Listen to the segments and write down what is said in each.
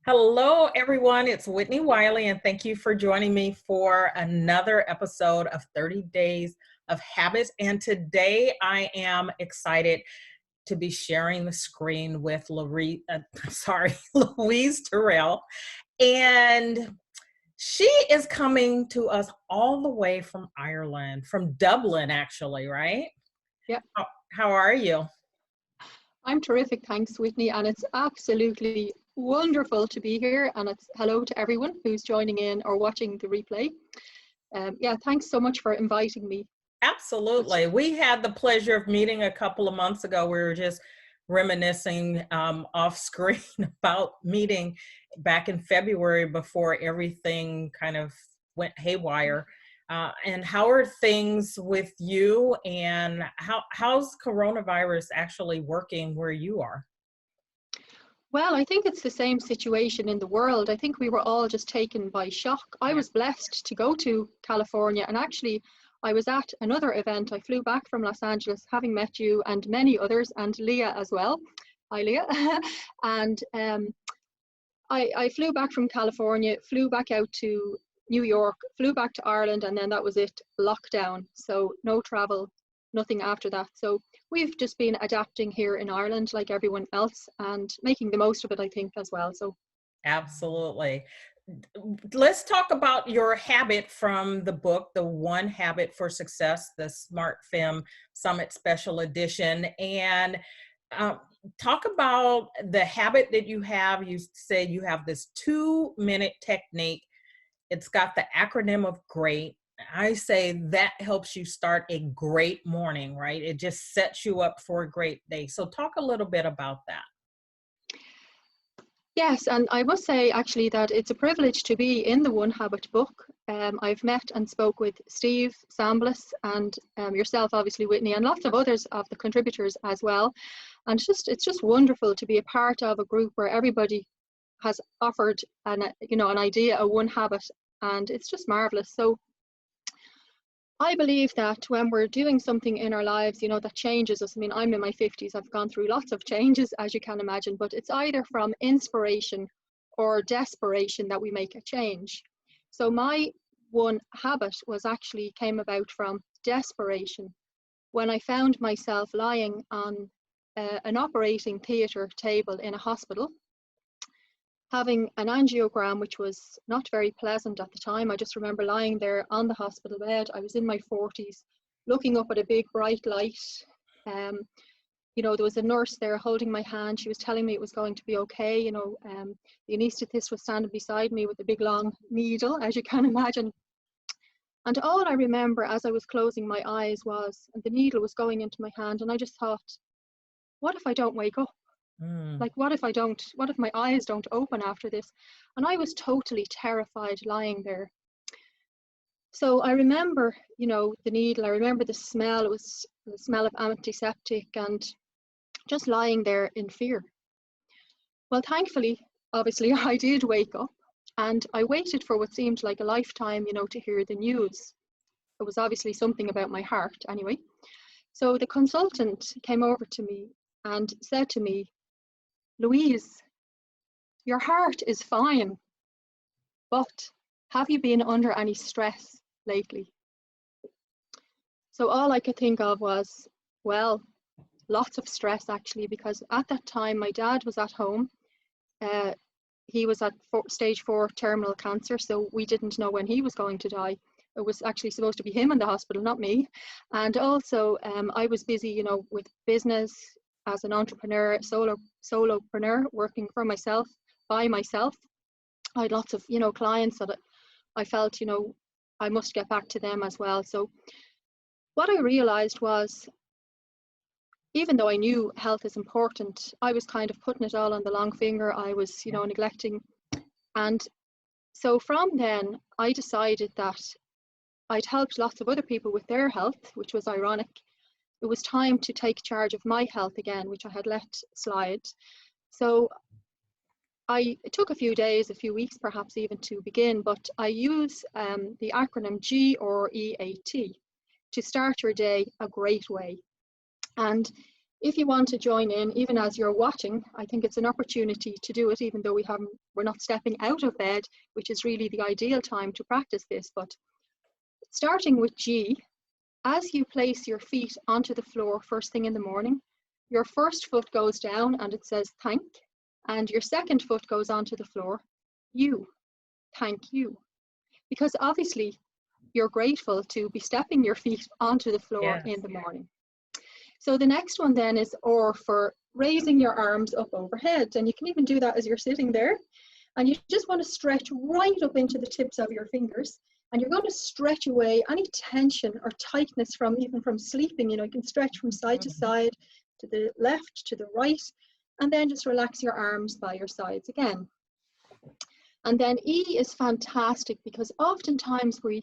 Hello, everyone. It's Whitney Wiley, and thank you for joining me for another episode of 30 Days of Habits. And today I am excited to be sharing the screen with Louise Tyrrell. And she is coming to us all the way from Ireland, from Dublin, actually, right? Yeah, How are you? I'm terrific. Thanks, Whitney. And it's absolutely wonderful to be here. And it's hello to everyone who's joining in or watching the replay. Yeah, thanks so much for inviting me. Absolutely. We had the pleasure of meeting a couple of months ago. We were just reminiscing off screen about meeting back in February before everything kind of went haywire. And how are things with you, and how's coronavirus actually working where you are? Well, I think it's the same situation in the world. I think we were all just taken by shock. I Yeah. was blessed to go to California, and actually, I was at another event. I flew back from Los Angeles, having met you and many others, and Leah as well. Hi, Leah. and I flew back from California, flew back out to New York, flew back to Ireland, and then that was it, lockdown. So no travel, nothing after that. So we've just been adapting here in Ireland like everyone else and making the most of it, I think, as well. So Absolutely. Let's talk about your habit from the book, The One Habit for Success, the Smart Fem Summit Special Edition. And um, talk about the habit that you have. You say you have this 2-minute technique. It's got the acronym of GREAT. I say that helps you start a great morning, right? It just sets you up for a great day. So talk a little bit about that. yes, and I must say actually that it's a privilege to be in the One Habit book. I've met and spoke with Steve Samblis and yourself, obviously, Whitney, and lots of others of the contributors as well. And it's just wonderful to be a part of a group where everybody has offered an idea, a one habit, and it's just marvelous. So I believe that when we're doing something in our lives, that changes us. I mean, I'm in my 50s, I've gone through lots of changes, as you can imagine, but it's either from inspiration or desperation that we make a change. So my one habit came about from desperation when I found myself lying on an operating theatre table in a hospital, having an angiogram, which was not very pleasant at the time. I just remember lying there on the hospital bed. I was in my 40s, looking up at a big bright light. Um, there was a nurse there holding my hand. She was telling me it was going to be okay. The anaesthetist was standing beside me with a big long needle, as you can imagine. And all I remember as I was closing my eyes and the needle was going into my hand, and I just thought, what if I don't wake up? Mm. Like, what if my eyes don't open after this? And I was totally terrified lying there. So I remember, the needle, I remember the smell. It was the smell of antiseptic and just lying there in fear. Well, thankfully, obviously, I did wake up, and I waited for what seemed like a lifetime, to hear the news. It was obviously something about my heart anyway. So the consultant came over to me and said to me, Louise, your heart is fine, but have you been under any stress lately? So all I could think of was, well, lots of stress actually, because at that time my dad was at home. He was at stage 4 terminal cancer, so we didn't know when he was going to die. It was actually supposed to be him in the hospital, not me. And also I was busy, with business as an entrepreneur, solopreneur, working for myself, by myself. I had lots of, clients that I felt, I must get back to them as well. So what I realized was, even though I knew health is important, I was kind of putting it all on the long finger. I was, neglecting. And so from then, I decided that I'd helped lots of other people with their health, which was ironic. It was time to take charge of my health again, which I had let slide. So it took a few days, a few weeks perhaps even to begin, but I use the acronym GREAT to start your day a great way. And if you want to join in, even as you're watching, I think it's an opportunity to do it, even though we're not stepping out of bed, which is really the ideal time to practice this. But starting with G, as you place your feet onto the floor first thing in the morning, your first foot goes down and it says thank, and your second foot goes onto the floor, you, thank you. Because obviously you're grateful to be stepping your feet onto the floor Yes. in the morning. So the next one then is or for raising your arms up overhead. And you can even do that as you're sitting there. And you just want to stretch right up into the tips of your fingers. And you're going to stretch away any tension or tightness even from sleeping. You know, you can stretch from side to side, to the left, to the right, and then just relax your arms by your sides again. And then E is fantastic because oftentimes we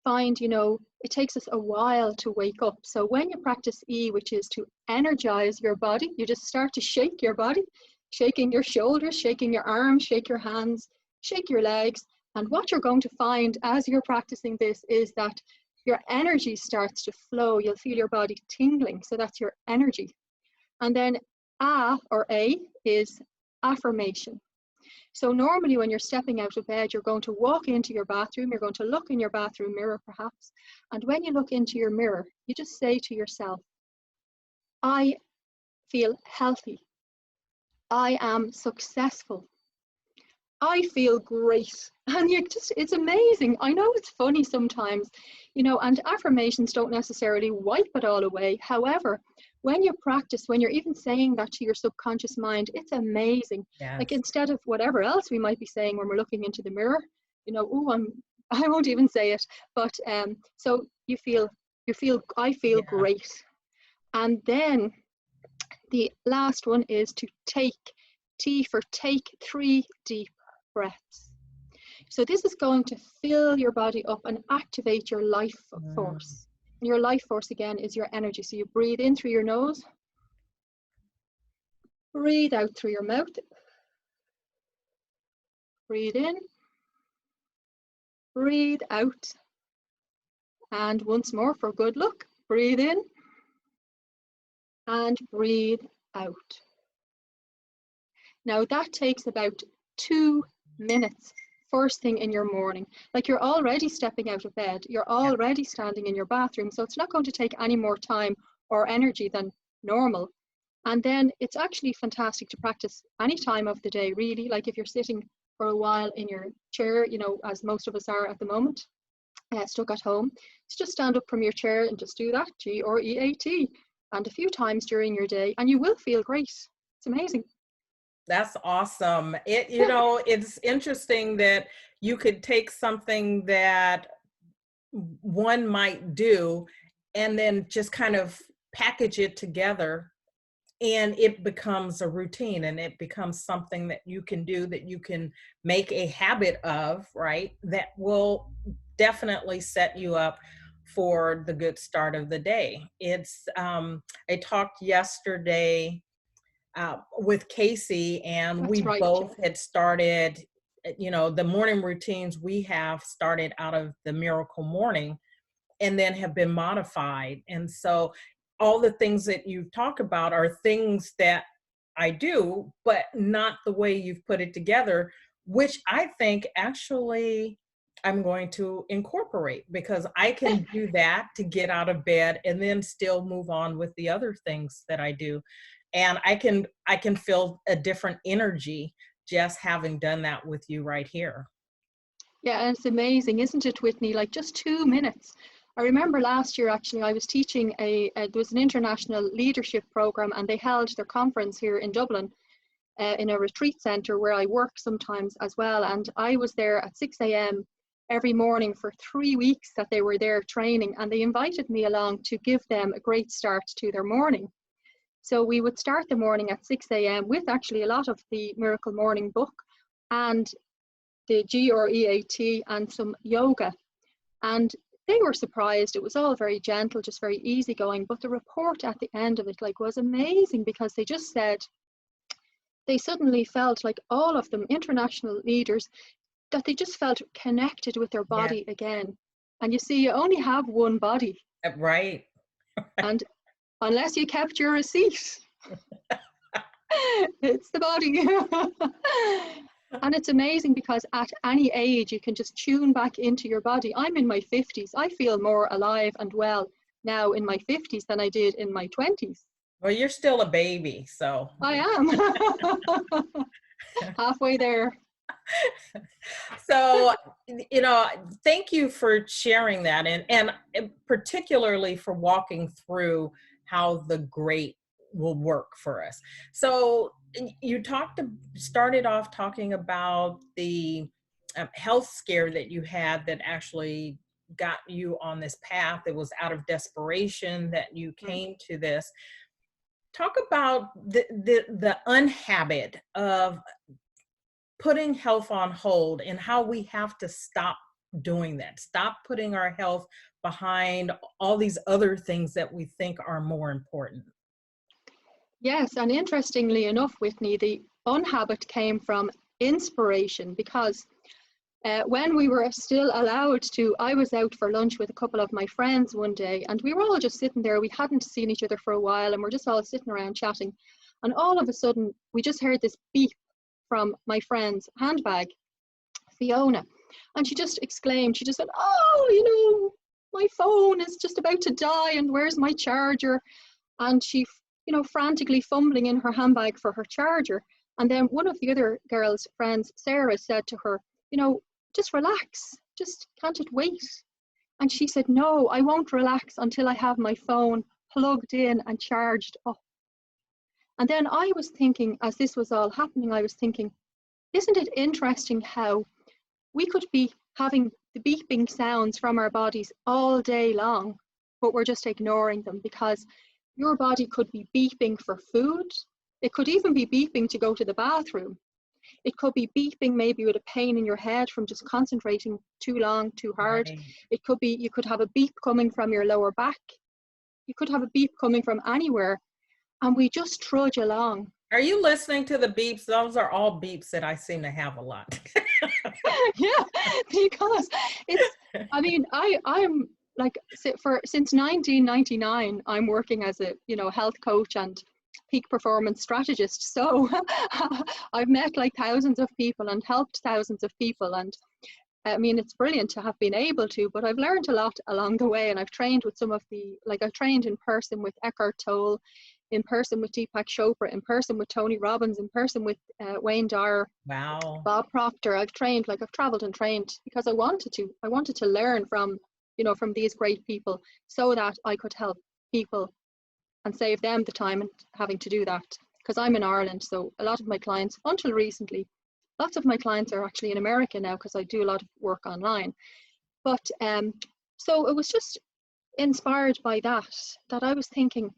find, you know, it takes us a while to wake up. So when you practice E, which is to energize your body, you just start to shake your body, shaking your shoulders, shaking your arms, shake your hands, shake your legs. And what you're going to find as you're practicing this is that your energy starts to flow. You'll feel your body tingling. So that's your energy. And then A or A is affirmation. So normally when you're stepping out of bed, you're going to walk into your bathroom, you're going to look in your bathroom mirror perhaps, and when you look into your mirror, you just say to yourself, I feel healthy, I am successful, I feel great. And it's amazing. I know it's funny sometimes, you know, and affirmations don't necessarily wipe it all away. However, when you practice, when you're even saying that to your subconscious mind, it's amazing. Yes. Like instead of whatever else we might be saying when we're looking into the mirror, you know, I won't even say it, but so I feel great. And then the last one is to take, T for take 3 deep breaths. So this is going to fill your body up and activate your life force. And your life force again is your energy. So you breathe in through your nose, breathe out through your mouth, breathe in, breathe out, and once more for good luck, breathe in and breathe out. Now that takes about 2 minutes first thing in your morning. Like you're already stepping out of bed, you're already standing in your bathroom, so it's not going to take any more time or energy than normal. And then it's actually fantastic to practice any time of the day, really. Like if you're sitting for a while in your chair, you know, as most of us are at the moment, stuck at home, just stand up from your chair and just do that, G or EAT, and a few times during your day, and you will feel great. It's amazing. That's awesome. You know, it's interesting that you could take something that one might do and then just kind of package it together, and it becomes a routine, and it becomes something that you can do, that you can make a habit of, right? That will definitely set you up for the good start of the day. I talked yesterday with Casey, and That's we right. both had started, you know, the morning routines we have started out of the Miracle Morning and then have been modified. And so all the things that you talk about are things that I do, but not the way you've put it together, which I think actually I'm going to incorporate, because I can do that to get out of bed and then still move on with the other things that I do. And I can feel a different energy just having done that with you right here. Yeah, and it's amazing, isn't it, Whitney? Like just 2 minutes. I remember last year, actually, I was teaching there was an international leadership program, and they held their conference here in Dublin in a retreat center where I work sometimes as well. And I was there at 6 a.m. every morning for 3 weeks that they were there training, and they invited me along to give them a great start to their morning. So we would start the morning at 6 a.m. with actually a lot of the Miracle Morning book and the G or EAT and some yoga. And they were surprised. It was all very gentle, just very easygoing. But the report at the end of it was amazing, because they just said they suddenly felt like, all of them, international leaders, that they just felt connected with their body again. And you see, you only have one body. Right. And unless you kept your receipt, It's the body. And it's amazing because at any age you can just tune back into your body. I'm in my 50s. I feel more alive and well now in my 50s than I did in my 20s. Well, you're still a baby, so. I am. Halfway there. So, you know, thank you for sharing that, and particularly for walking through how the great will work for us. So, you started off talking about the health scare that you had that actually got you on this path. It was out of desperation that you Mm. came to this. Talk about the unhabit of putting health on hold and how we have to stop doing that. Stop putting our health behind all these other things that we think are more important. Yes, and interestingly enough, Whitney, the unhabit came from inspiration because when we were still allowed to, I was out for lunch with a couple of my friends one day, and we were all just sitting there. We hadn't seen each other for a while, and we're just all sitting around chatting. And all of a sudden, we just heard this beep from my friend's handbag, Fiona. And she just exclaimed, she just said, "Oh, my phone is just about to die, and where's my charger?" And she, frantically fumbling in her handbag for her charger. And then one of the other girls' friends, Sarah, said to her, just relax, just can't it wait? And she said, "No, I won't relax until I have my phone plugged in and charged up." And then I was thinking, as this was all happening, I was thinking, isn't it interesting how we could be having the beeping sounds from our bodies all day long, but we're just ignoring them because your body could be beeping for food. It could even be beeping to go to the bathroom. It could be beeping maybe with a pain in your head from just concentrating too long, too hard. Right. It could be, you could have a beep coming from your lower back. You could have a beep coming from anywhere. And we just trudge along. Are you listening to the beeps? Those are all beeps that I seem to have a lot. Yeah, because it's, I mean, I'm like, since 1999, I'm working as a, health coach and peak performance strategist. So I've met like thousands of people and helped thousands of people. And I mean, it's brilliant to have been able to, but I've learned a lot along the way. And I've trained with I've trained in person with Eckhart Tolle, in person with Deepak Chopra, in person with Tony Robbins, in person with Wayne Dyer, Wow. Bob Proctor. I've traveled and trained because I wanted to. I wanted to learn from, from these great people so that I could help people and save them the time and having to do that. Because I'm in Ireland, so a lot of my clients, until recently, lots of my clients are actually in America now because I do a lot of work online. But so it was just inspired by that I was thinking,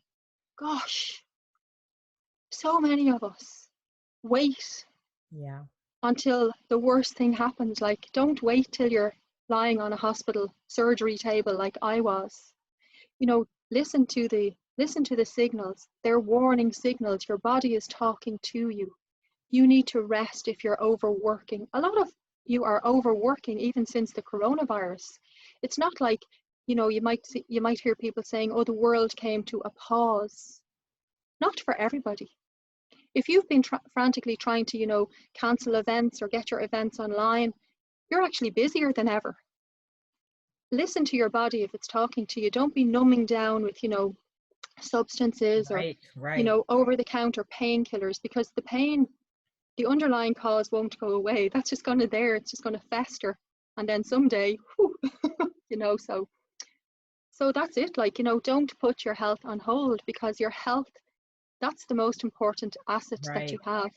gosh, so many of us wait Yeah. until the worst thing happens. Like, don't wait till you're lying on a hospital surgery table like I was. Listen to the signals. They're warning signals. Your body is talking to you. You need to rest if you're overworking. A lot of you are overworking even since the coronavirus. It's not like, you might hear people saying, "Oh, the world came to a pause." Not for everybody. If you've been frantically trying to, cancel events or get your events online, you're actually busier than ever. Listen to your body if it's talking to you. Don't be numbing down with, substances or, Right. Right. over the counter painkillers, because the pain, the underlying cause won't go away. That's just going to there. It's just going to fester. And then someday, whew, so that's it. Like, don't put your health on hold, because your health, that's the most important asset that you Right. have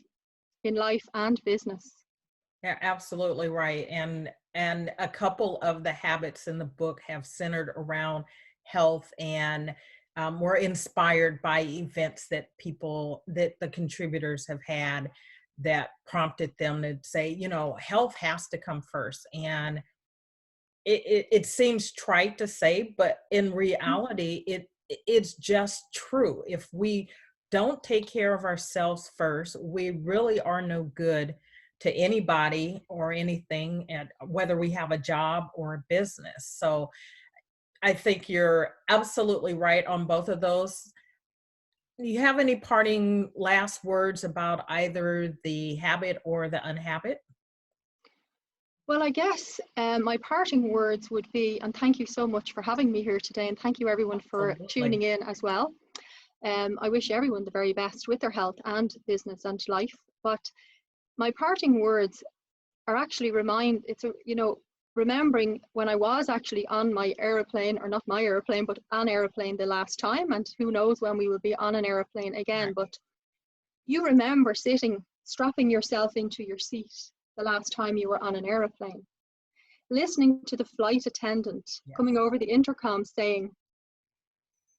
in life and business. Yeah, absolutely right. And a couple of the habits in the book have centered around health, and were inspired by events that the contributors have had that prompted them to say, health has to come first. And it seems trite to say, but in reality, it's just true. If we don't take care of ourselves first, we really are no good to anybody or anything, and whether we have a job or a business. So I think you're absolutely right on both of those. You have any parting last words about either the habit or the unhabit? Well, I guess my parting words would be, and thank you so much for having me here today, and thank you everyone for Absolutely. tuning in as well. I wish everyone the very best with their health and business and life. But my parting words are actually remembering when I was actually on my aeroplane, or not my aeroplane, but an aeroplane the last time, and who knows when we will be on an aeroplane again. Right. But you remember sitting, strapping yourself into your seat the last time you were on an aeroplane, listening to the flight attendant coming Yes. over the intercom saying,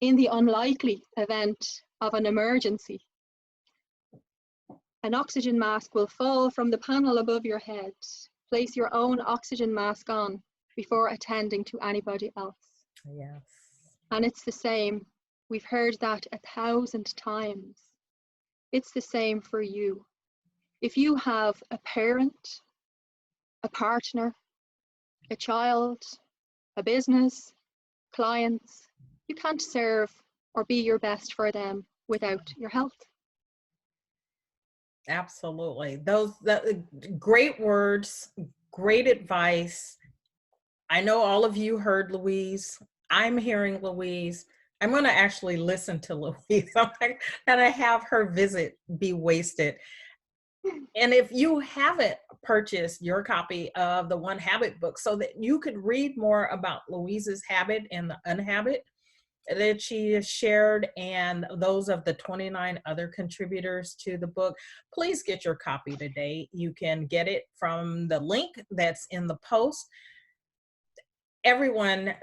in the unlikely event of an emergency, an oxygen mask will fall from the panel above your head. Place your own oxygen mask on before attending to anybody else. Yes. And it's the same. We've heard that 1,000 times. It's the same for you. If you have a parent, a partner, a child, a business, clients, you can't serve or be your best for them without your health. Absolutely. Those great words, great advice. I know all of you heard Louise. I'm hearing Louise. I'm going to actually listen to Louise. I'm not going to have her visit be wasted. And if you haven't purchased your copy of the One Habit book so that you could read more about Louise's habit and the unhabit that she has shared and those of the 29 other contributors to the book, please get your copy today. You can get it from the link that's in the post. Everyone,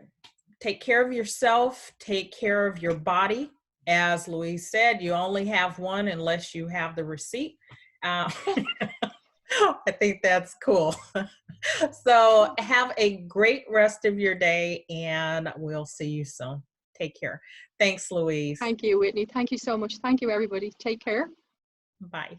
take care of yourself, take care of your body. As Louise said, you only have one unless you have the receipt. Uh, I think that's cool. So have a great rest of your day and we'll see you soon. Take care. Thanks, Louise. Thank you, Whitney. Thank you so much. Thank you, everybody. Take care. Bye.